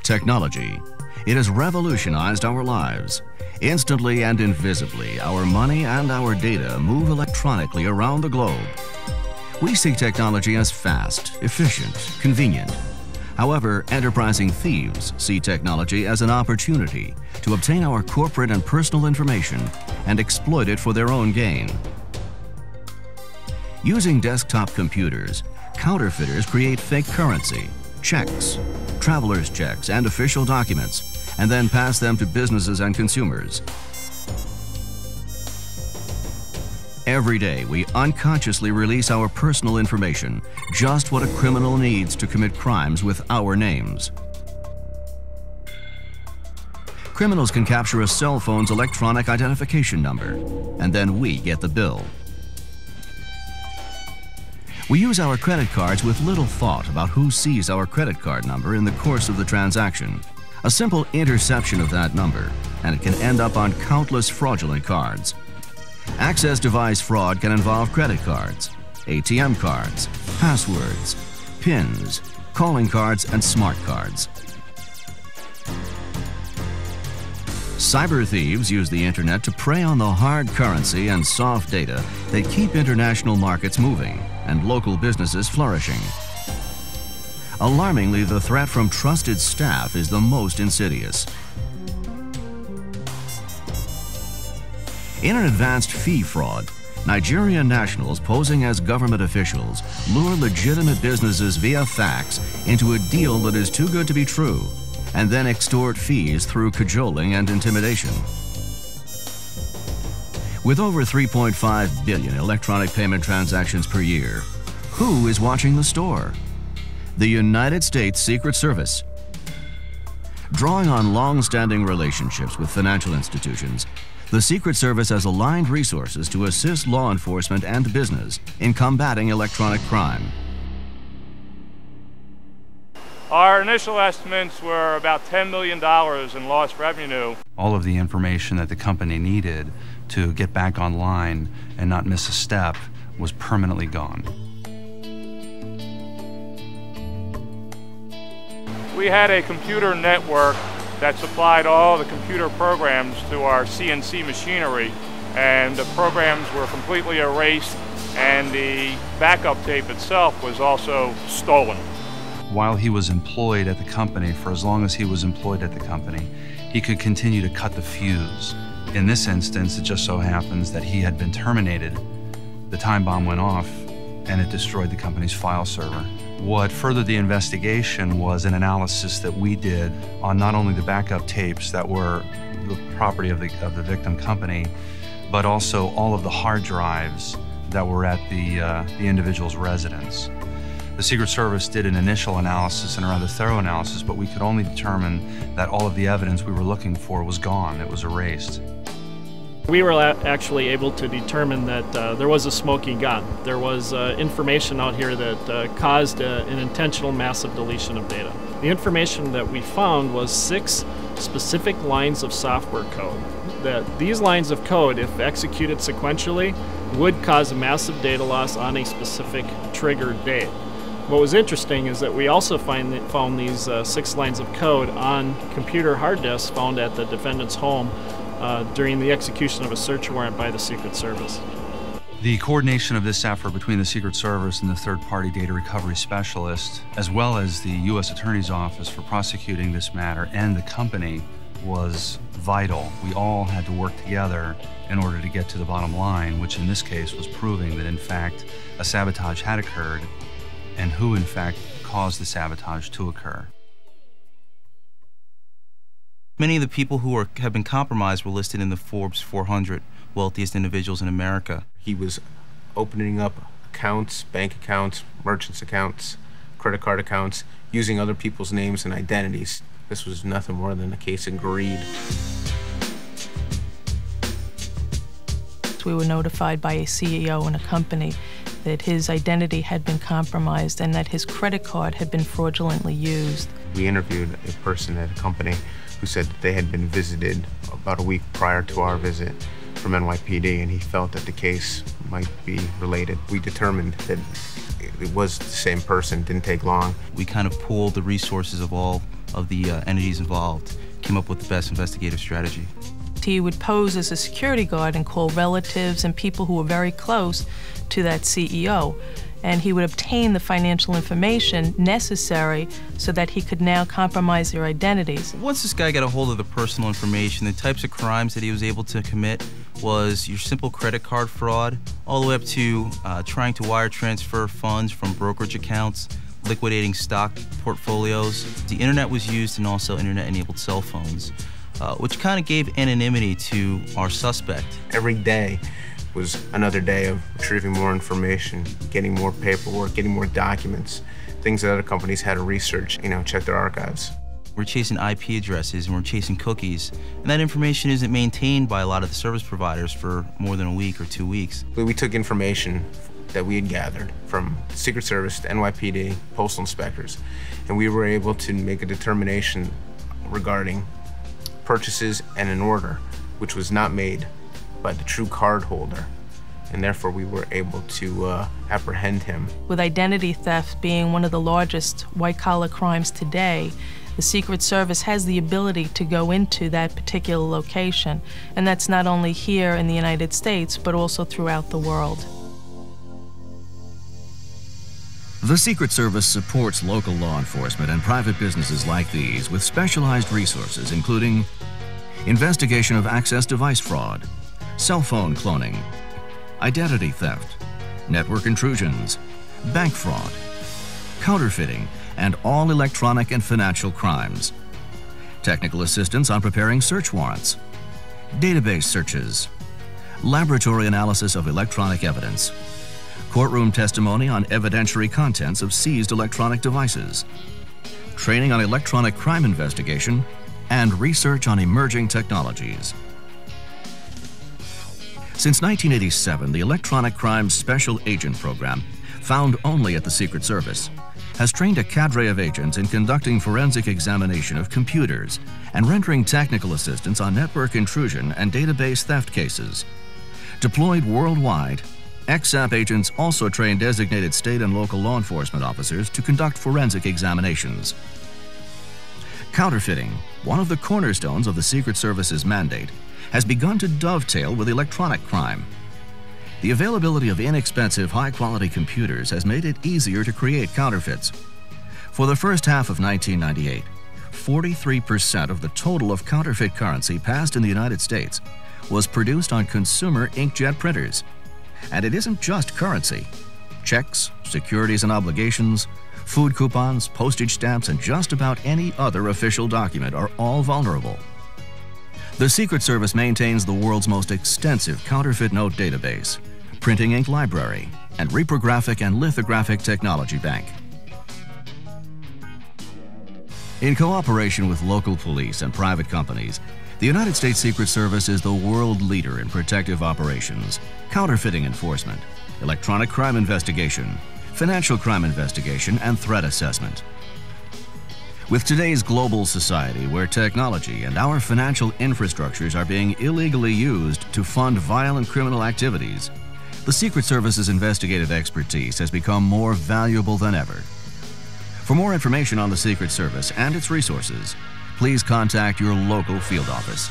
Technology. It has revolutionized our lives. Instantly and invisibly, our money and our data move electronically around the globe. We see technology as fast, efficient, convenient. However, enterprising thieves see technology as an opportunity to obtain our corporate and personal information and exploit it for their own gain. Using desktop computers, counterfeiters create fake currency, checks, traveler's checks, and official documents, and then pass them to businesses and consumers. Every day, we unconsciously release our personal information, just what a criminal needs to commit crimes with our names. Criminals can capture a cell phone's electronic identification number, and then we get the bill. We use our credit cards with little thought about who sees our credit card number in the course of the transaction. A simple interception of that number, and it can end up on countless fraudulent cards. Access device fraud can involve credit cards, ATM cards, passwords, PINs, calling cards, and smart cards. Cyber thieves use the internet to prey on the hard currency and soft data that keep international markets moving and local businesses flourishing. Alarmingly, the threat from trusted staff is the most insidious. In an advanced fee fraud, Nigerian nationals posing as government officials lure legitimate businesses via fax into a deal that is too good to be true, and then extort fees through cajoling and intimidation. With over 3.5 billion electronic payment transactions per year, who is watching the store? The United States Secret Service. Drawing on long-standing relationships with financial institutions, the Secret Service has aligned resources to assist law enforcement and business in combating electronic crime. Our initial estimates were about $10 million in lost revenue. All of the information that the company needed to get back online and not miss a step was permanently gone. We had a computer network that supplied all the computer programs to our CNC machinery, and the programs were completely erased, and the backup tape itself was also stolen. While he was employed at the company, for as long as he was employed at the company, he could continue to cut the fuse. In this instance, it just so happens that he had been terminated. The time bomb went off, and it destroyed the company's file server. What furthered the investigation was an analysis that we did on not only the backup tapes that were the property of the victim company, but also all of the hard drives that were at the individual's residence. The Secret Service did an initial analysis and a rather thorough analysis, but we could only determine that all of the evidence we were looking for was gone. It was erased. We were actually able to determine that there was a smoking gun. There was information out here that caused an intentional massive deletion of data. The information that we found was 6 specific lines of software code. That these lines of code, if executed sequentially, would cause a massive data loss on a specific triggered date. What was interesting is that we also found these 6 lines of code on computer hard disks found at the defendant's home during the execution of a search warrant by the Secret Service. The coordination of this effort between the Secret Service and the third-party data recovery specialist, as well as the U.S. Attorney's Office for prosecuting this matter and the company, was vital. We all had to work together in order to get to the bottom line, which in this case was proving that in fact a sabotage had occurred and who in fact caused the sabotage to occur. Many of the people who have been compromised were listed in the Forbes 400 wealthiest individuals in America. He was opening up accounts, bank accounts, merchants' accounts, credit card accounts, using other people's names and identities. This was nothing more than a case of greed. We were notified by a CEO in a company that his identity had been compromised and that his credit card had been fraudulently used. We interviewed a person at a company who said that they had been visited about a week prior to our visit from NYPD, and he felt that the case might be related. We determined that it was the same person. It didn't take long. We kind of pooled the resources of all of the entities involved came up with the best investigative strategy. He would pose as a security guard and call relatives and people who were very close to that CEO. And he would obtain the financial information necessary so that he could now compromise their identities. Once this guy got a hold of the personal information, the types of crimes that he was able to commit was your simple credit card fraud, all the way up to trying to wire transfer funds from brokerage accounts, liquidating stock portfolios. The internet was used, and also internet-enabled cell phones, which kind of gave anonymity to our suspect. Every day was another day of retrieving more information, getting more paperwork, getting more documents, things that other companies had to research, check their archives. We're chasing IP addresses and we're chasing cookies, and that information isn't maintained by a lot of the service providers for more than a week or 2 weeks. We took information that we had gathered from Secret Service to NYPD, postal inspectors, and we were able to make a determination regarding purchases and an order, which was not made by the true card holder, and therefore we were able to apprehend him. With identity theft being one of the largest white-collar crimes today, the Secret Service has the ability to go into that particular location, and that's not only here in the United States, but also throughout the world. The Secret Service supports local law enforcement and private businesses like these with specialized resources, including investigation of access device fraud, cell phone cloning, identity theft, network intrusions, bank fraud, counterfeiting, and all electronic and financial crimes, technical assistance on preparing search warrants, database searches, laboratory analysis of electronic evidence, courtroom testimony on evidentiary contents of seized electronic devices, training on electronic crime investigation, and research on emerging technologies. Since 1987, the Electronic Crimes Special Agent Program, found only at the Secret Service, has trained a cadre of agents in conducting forensic examination of computers and rendering technical assistance on network intrusion and database theft cases. Deployed worldwide, XSAP agents also train designated state and local law enforcement officers to conduct forensic examinations. Counterfeiting, one of the cornerstones of the Secret Service's mandate, has begun to dovetail with electronic crime. The availability of inexpensive, high-quality computers has made it easier to create counterfeits. For the first half of 1998, 43% of the total of counterfeit currency passed in the United States was produced on consumer inkjet printers. And it isn't just currency. Checks, securities and obligations, food coupons, postage stamps, and just about any other official document are all vulnerable. The Secret Service maintains the world's most extensive counterfeit note database, printing ink library, and reprographic and lithographic technology bank. In cooperation with local police and private companies, the United States Secret Service is the world leader in protective operations, counterfeiting enforcement, electronic crime investigation, financial crime investigation, and threat assessment. With today's global society, where technology and our financial infrastructures are being illegally used to fund violent criminal activities, the Secret Service's investigative expertise has become more valuable than ever. For more information on the Secret Service and its resources, please contact your local field office.